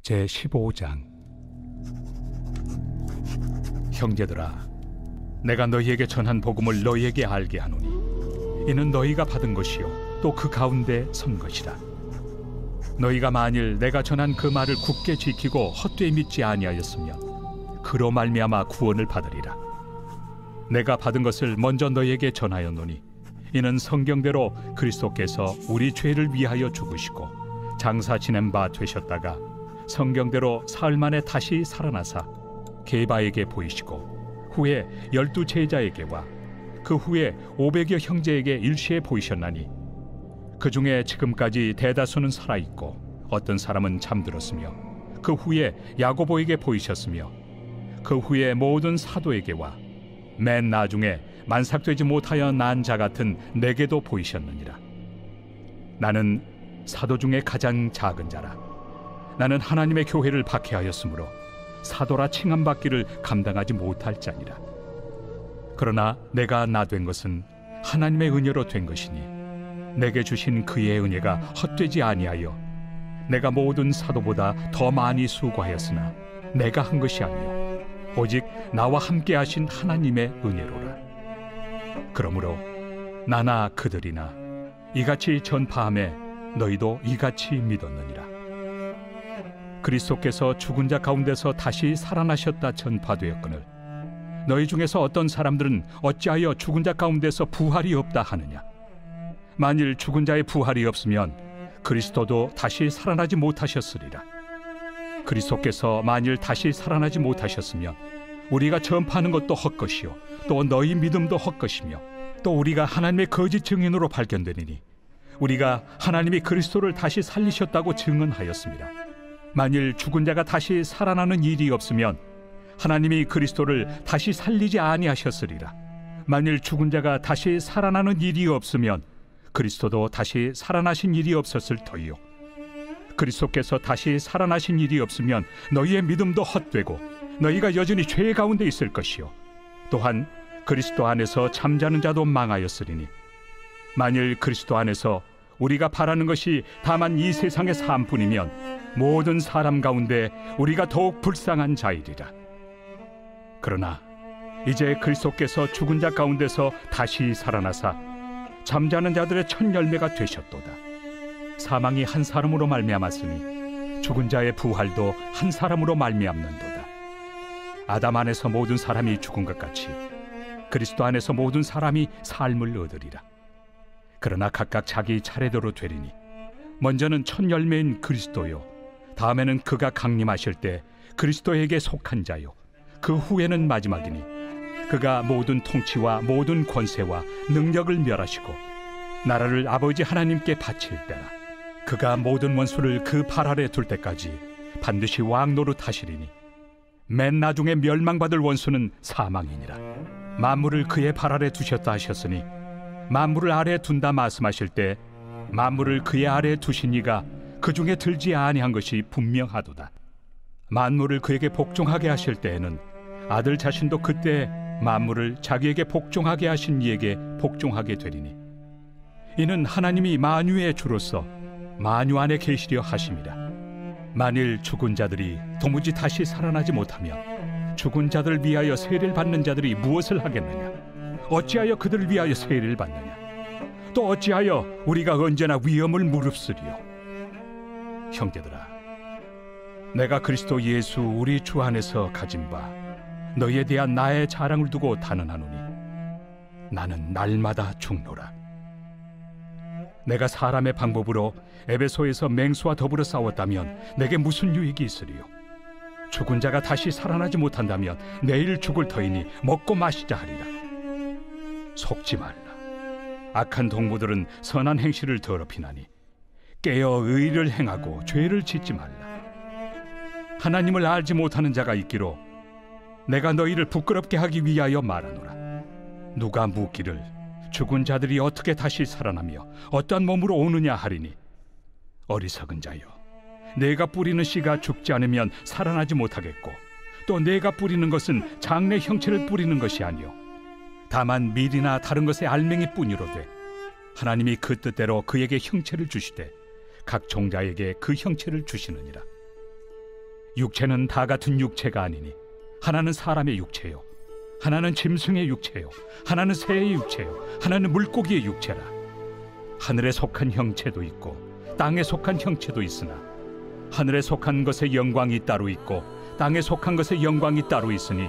제15장. 형제들아, 내가 너희에게 전한 복음을 너희에게 알게 하노니 이는 너희가 받은 것이요 또 그 가운데 선 것이라. 너희가 만일 내가 전한 그 말을 굳게 지키고 헛되이 믿지 아니하였으면 그로 말미암아 구원을 받으리라. 내가 받은 것을 먼저 너희에게 전하였노니 이는 성경대로 그리스도께서 우리 죄를 위하여 죽으시고 장사 지낸 바 되셨다가 성경대로 사흘 만에 다시 살아나사 게바에게 보이시고 후에 12 제자에게와 그 후에 500여 형제에게 일시에 보이셨나니 그 중에 지금까지 대다수는 살아있고 어떤 사람은 잠들었으며 그 후에 야고보에게 보이셨으며 그 후에 모든 사도에게와 맨 나중에 만삭되지 못하여 난 자 같은 내게도 보이셨느니라. 나는 사도 중에 가장 작은 자라. 나는 하나님의 교회를 박해하였으므로 사도라 칭함받기를 감당하지 못할 자니라. 그러나 내가 나 된 것은 하나님의 은혜로 된 것이니 내게 주신 그의 은혜가 헛되지 아니하여 내가 모든 사도보다 더 많이 수고하였으나 내가 한 것이 아니요 오직 나와 함께 하신 하나님의 은혜로라. 그러므로 나나 그들이나 이같이 전파함에 너희도 이같이 믿었느니라. 그리스도께서 죽은 자 가운데서 다시 살아나셨다 전파되었거늘 너희 중에서 어떤 사람들은 어찌하여 죽은 자 가운데서 부활이 없다 하느냐. 만일 죽은 자의 부활이 없으면 그리스도도 다시 살아나지 못하셨으리라. 그리스도께서 만일 다시 살아나지 못하셨으면 우리가 전파하는 것도 헛것이요 또 너희 믿음도 헛것이며 또 우리가 하나님의 거짓 증인으로 발견되리니 우리가 하나님이 그리스도를 다시 살리셨다고 증언하였습니다. 만일 죽은 자가 다시 살아나는 일이 없으면 하나님이 그리스도를 다시 살리지 아니하셨으리라. 만일 죽은 자가 다시 살아나는 일이 없으면 그리스도도 다시 살아나신 일이 없었을 터이요 그리스도께서 다시 살아나신 일이 없으면 너희의 믿음도 헛되고 너희가 여전히 죄 가운데 있을 것이요 또한 그리스도 안에서 잠자는 자도 망하였으리니 만일 그리스도 안에서 우리가 바라는 것이 다만 이 세상의 삶뿐이면 모든 사람 가운데 우리가 더욱 불쌍한 자이리라. 그러나 이제 그리스도께서 죽은 자 가운데서 다시 살아나사 잠자는 자들의 첫 열매가 되셨도다. 사망이 한 사람으로 말미암았으니 죽은 자의 부활도 한 사람으로 말미암는도다. 아담 안에서 모든 사람이 죽은 것 같이 그리스도 안에서 모든 사람이 삶을 얻으리라. 그러나 각각 자기 차례대로 되리니 먼저는 첫 열매인 그리스도요 다음에는 그가 강림하실 때 그리스도에게 속한 자요 그 후에는 마지막이니 그가 모든 통치와 모든 권세와 능력을 멸하시고 나라를 아버지 하나님께 바칠 때라. 그가 모든 원수를 그 발 아래 둘 때까지 반드시 왕 노릇하시리니 맨 나중에 멸망받을 원수는 사망이니라. 만물을 그의 발 아래 두셨다 하셨으니 만물을 아래 둔다 말씀하실 때 만물을 그의 아래 두신 이가 그 중에 들지 아니한 것이 분명하도다. 만물을 그에게 복종하게 하실 때에는 아들 자신도 그때 만물을 자기에게 복종하게 하신 이에게 복종하게 되리니 이는 하나님이 만유의 주로서 만유 안에 계시려 하심이라. 만일 죽은 자들이 도무지 다시 살아나지 못하면 죽은 자들을 위하여 세례를 받는 자들이 무엇을 하겠느냐. 어찌하여 그들을 위하여 세례를 받느냐. 또 어찌하여 우리가 언제나 위험을 무릅쓰리요. 형제들아, 내가 그리스도 예수 우리 주 안에서 가진 바 너희에 대한 나의 자랑을 두고 단언하노니 나는 날마다 죽노라. 내가 사람의 방법으로 에베소에서 맹수와 더불어 싸웠다면 내게 무슨 유익이 있으리요. 죽은 자가 다시 살아나지 못한다면 내일 죽을 터이니 먹고 마시자 하리라. 속지 말라. 악한 동무들은 선한 행실을 더럽히나니 깨어 의를 행하고 죄를 짓지 말라. 하나님을 알지 못하는 자가 있기로 내가 너희를 부끄럽게 하기 위하여 말하노라. 누가 묻기를 죽은 자들이 어떻게 다시 살아나며 어떠한 몸으로 오느냐 하리니 어리석은 자여, 내가 뿌리는 씨가 죽지 않으면 살아나지 못하겠고 또 내가 뿌리는 것은 장래 형체를 뿌리는 것이 아니요 다만 밀이나 다른 것의 알맹이 뿐이로되 하나님이 그 뜻대로 그에게 형체를 주시되 각 종자에게 그 형체를 주시느니라. 육체는 다 같은 육체가 아니니 하나는 사람의 육체요, 하나는 짐승의 육체요, 하나는 새의 육체요, 하나는 물고기의 육체라. 하늘에 속한 형체도 있고 땅에 속한 형체도 있으나 하늘에 속한 것의 영광이 따로 있고 땅에 속한 것의 영광이 따로 있으니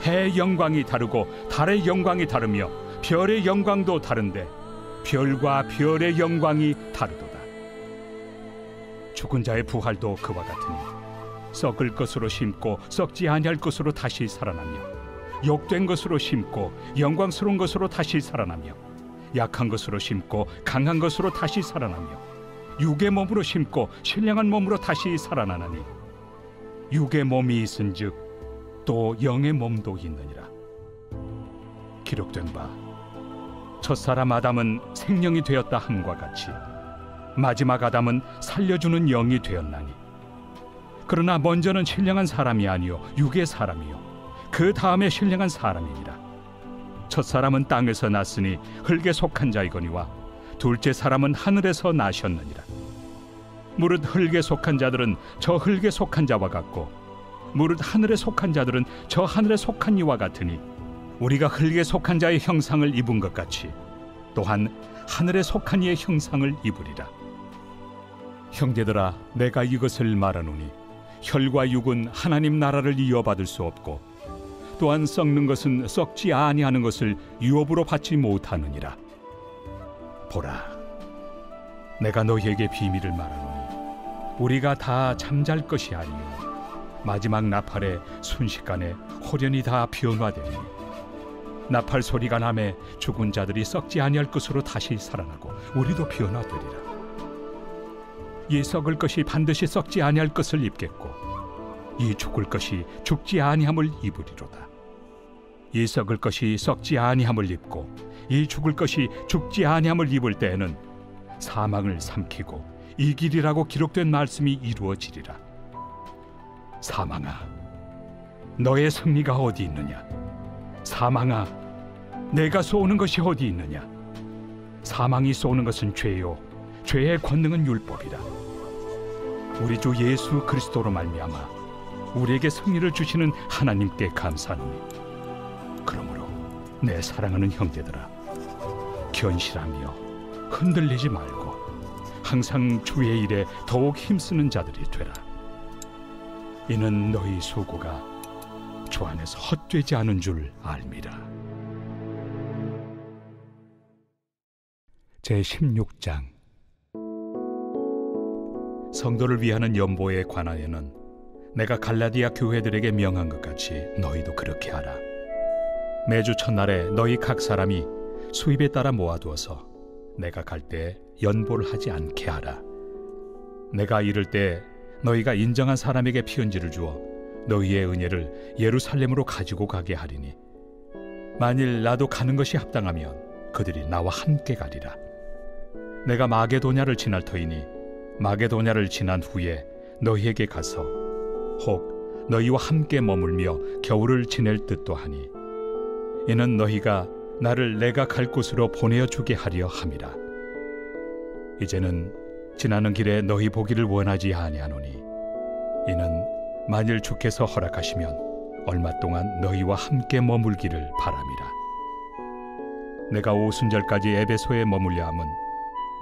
해의 영광이 다르고 달의 영광이 다르며 별의 영광도 다른데 별과 별의 영광이 다르도다. 죽은 자의 부활도 그와 같으니 썩을 것으로 심고 썩지 아니할 것으로 다시 살아나며 욕된 것으로 심고 영광스러운 것으로 다시 살아나며 약한 것으로 심고 강한 것으로 다시 살아나며 육의 몸으로 심고 신령한 몸으로 다시 살아나나니 육의 몸이 있은즉 또 영의 몸도 있느니라. 기록된 바 첫사람 아담은 생명이 되었다 함과 같이 마지막 아담은 살려주는 영이 되었나니 그러나 먼저는 신령한 사람이 아니요 육의 사람이요 그 다음에 신령한 사람이니라. 첫사람은 땅에서 났으니 흙에 속한 자이거니와 둘째 사람은 하늘에서 나셨느니라. 무릇 흙에 속한 자들은 저 흙에 속한 자와 같고 무릇 하늘에 속한 자들은 저 하늘에 속한 이와 같으니 우리가 흙에 속한 자의 형상을 입은 것 같이 또한 하늘에 속한 이의 형상을 입으리라. 형제들아, 내가 이것을 말하노니 혈과 육은 하나님 나라를 이어받을 수 없고 또한 썩는 것은 썩지 아니하는 것을 유업으로 받지 못하느니라. 보라, 내가 너희에게 비밀을 말하노니 우리가 다 잠잘 것이 아니요 마지막 나팔에 순식간에 홀연히 다 변화되니 나팔 소리가 나매 죽은 자들이 썩지 아니할 것으로 다시 살아나고 우리도 변화되리라. 이 썩을 것이 반드시 썩지 아니할 것을 입겠고 이 죽을 것이 죽지 아니함을 입으리로다. 이 썩을 것이 썩지 아니함을 입고 이 죽을 것이 죽지 아니함을 입을 때에는 사망을 삼키고 이기리라고 기록된 말씀이 이루어지리라. 사망아, 너의 승리가 어디 있느냐? 사망아, 내가 쏘는 것이 어디 있느냐? 사망이 쏘는 것은 죄요 죄의 권능은 율법이라. 우리 주 예수 그리스도로 말미암아 우리에게 승리를 주시는 하나님께 감사하노니 그러므로 내 사랑하는 형제들아, 견실하며 흔들리지 말고 항상 주의 일에 더욱 힘쓰는 자들이 되라. 이는 너희 수고가 주 안에서 헛되지 않은 줄 알미라. 제16장. 성도를 위하는 연보에 관하여는 내가 갈라디아 교회들에게 명한 것 같이 너희도 그렇게 하라. 매주 첫날에 너희 각 사람이 수입에 따라 모아두어서 내가 갈 때 연보를 하지 않게 하라. 내가 이를 때 너희가 인정한 사람에게 편지를 주어 너희의 은혜를 예루살렘으로 가지고 가게 하리니 만일 나도 가는 것이 합당하면 그들이 나와 함께 가리라. 내가 마게도냐를 지날 터이니 마게도냐를 지난 후에 너희에게 가서 혹 너희와 함께 머물며 겨울을 지낼 듯도 하니 이는 너희가 나를 내가 갈 곳으로 보내어주게 하려 함이라. 이제는 지나는 길에 너희 보기를 원하지 아니하노니 이는 만일 주께서 허락하시면 얼마 동안 너희와 함께 머물기를 바람이라. 내가 오순절까지 에베소에 머물려 함은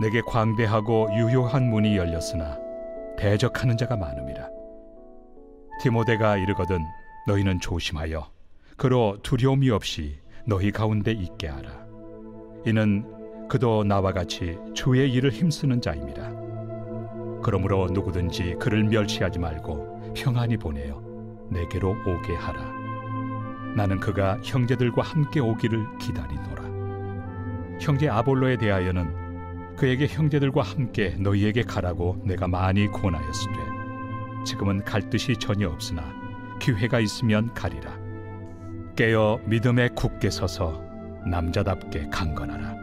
내게 광대하고 유효한 문이 열렸으나 대적하는 자가 많음이라. 디모데가 이르거든 너희는 조심하여 그로 두려움이 없이 너희 가운데 있게 하라. 이는 그도 나와 같이 주의 일을 힘쓰는 자임이라. 그러므로 누구든지 그를 멸시하지 말고 평안히 보내어 내게로 오게 하라. 나는 그가 형제들과 함께 오기를 기다리노라. 형제 아볼로에 대하여는 그에게 형제들과 함께 너희에게 가라고 내가 많이 권하였으되 지금은 갈 뜻이 전혀 없으나 기회가 있으면 가리라. 깨어 믿음에 굳게 서서 남자답게 강건하라.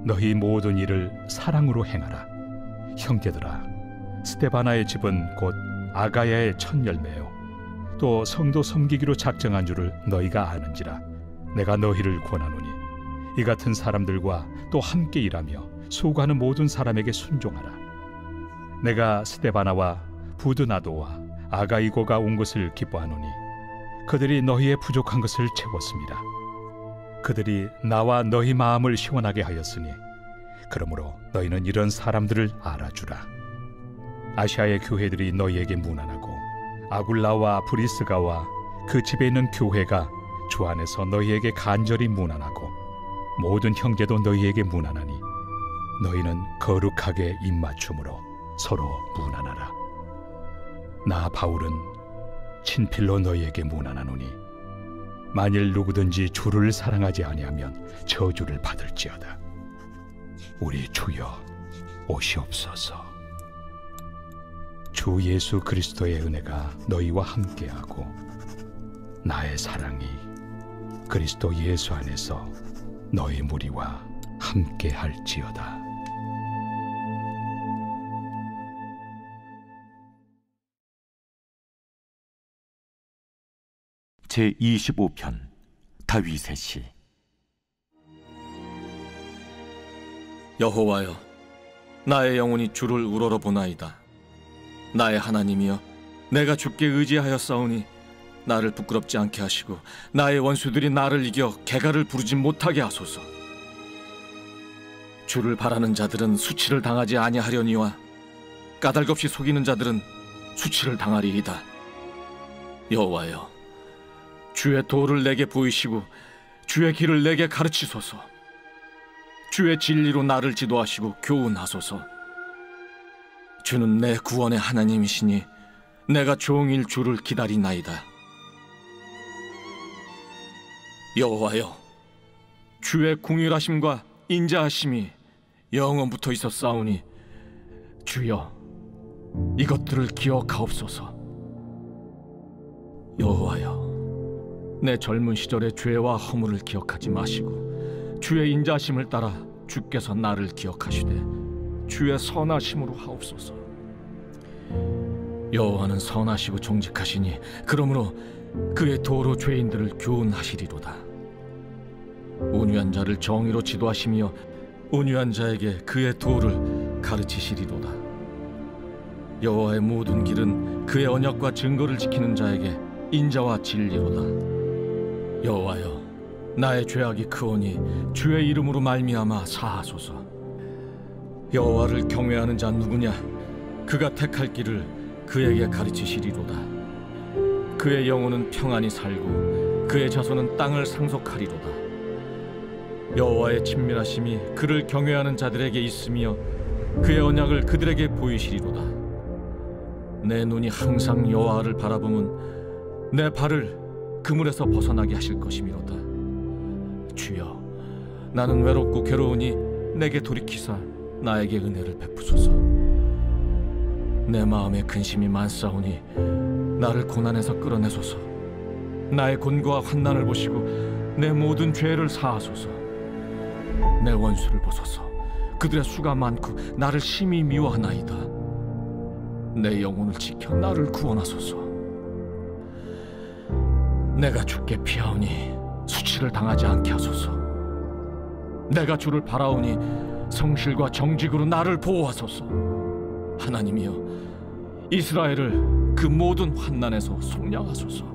너희 모든 일을 사랑으로 행하라. 형제들아, 스데바나의 집은 곧 아가야의 첫 열매요 또 성도 섬기기로 작정한 줄을 너희가 아는지라. 내가 너희를 권하노니 이 같은 사람들과 또 함께 일하며 수고하는 모든 사람에게 순종하라. 내가 스데바나와 부드나도와 아가이고가 온 것을 기뻐하노니 그들이 너희의 부족한 것을 채웠습니다. 그들이 나와 너희 마음을 시원하게 하였으니 그러므로 너희는 이런 사람들을 알아주라. 아시아의 교회들이 너희에게 문안하고 아굴라와 브리스가와 그 집에 있는 교회가 주 안에서 너희에게 간절히 문안하고 모든 형제도 너희에게 문안하니 너희는 거룩하게 입맞춤으로 서로 문안하라. 나 바울은 친필로 너희에게 문안하노니 만일 누구든지 주를 사랑하지 아니하면 저주를 받을지어다. 우리 주여 오시옵소서. 주 예수 그리스도의 은혜가 너희와 함께하고 나의 사랑이 그리스도 예수 안에서 너희 무리와 함께할지어다. 제25편 다윗의 시. 여호와여, 나의 영혼이 주를 우러러보나이다. 나의 하나님이여, 내가 주께 의지하였사오니 나를 부끄럽지 않게 하시고 나의 원수들이 나를 이겨 개가를 부르지 못하게 하소서. 주를 바라는 자들은 수치를 당하지 아니하려니와 까닭없이 속이는 자들은 수치를 당하리이다. 여호와여, 주의 도를 내게 보이시고 주의 길을 내게 가르치소서. 주의 진리로 나를 지도하시고 교훈하소서. 주는 내 구원의 하나님이시니 내가 종일 주를 기다리나이다. 여호와여, 주의 궁휼하심과 인자하심이 영원부터 있었사오니 주여, 이것들을 기억하옵소서. 여호와여, 내 젊은 시절의 죄와 허물을 기억하지 마시고 주의 인자심을 따라 주께서 나를 기억하시되 주의 선하심으로 하옵소서. 여호와는 선하시고 정직하시니 그러므로 그의 도로 죄인들을 교훈하시리로다. 온유한 자를 정의로 지도하시며 온유한 자에게 그의 도를 가르치시리로다. 여호와의 모든 길은 그의 언약과 증거를 지키는 자에게 인자와 진리로다. 여호와여, 나의 죄악이 크오니 주의 이름으로 말미암아 사하소서. 여호와를 경외하는 자 누구냐? 그가 택할 길을 그에게 가르치시리로다. 그의 영혼은 평안히 살고 그의 자손은 땅을 상속하리로다. 여호와의 친밀하심이 그를 경외하는 자들에게 있으며 그의 언약을 그들에게 보이시리로다. 내 눈이 항상 여호와를 바라보면 내 발을 그물에서 벗어나게 하실 것이미로다. 주여, 나는 외롭고 괴로우니 내게 돌이키사 나에게 은혜를 베푸소서. 내 마음에 근심이 많사오니 나를 고난에서 끌어내소서. 나의 곤고와 환난을 보시고 내 모든 죄를 사하소서. 내 원수를 보소서. 그들의 수가 많고 나를 심히 미워하나이다. 내 영혼을 지켜 나를 구원하소서. 내가 주께 피하오니 수치를 당하지 않게 하소서. 내가 주를 바라오니 성실과 정직으로 나를 보호하소서. 하나님이여, 이스라엘을 그 모든 환난에서 속량하소서.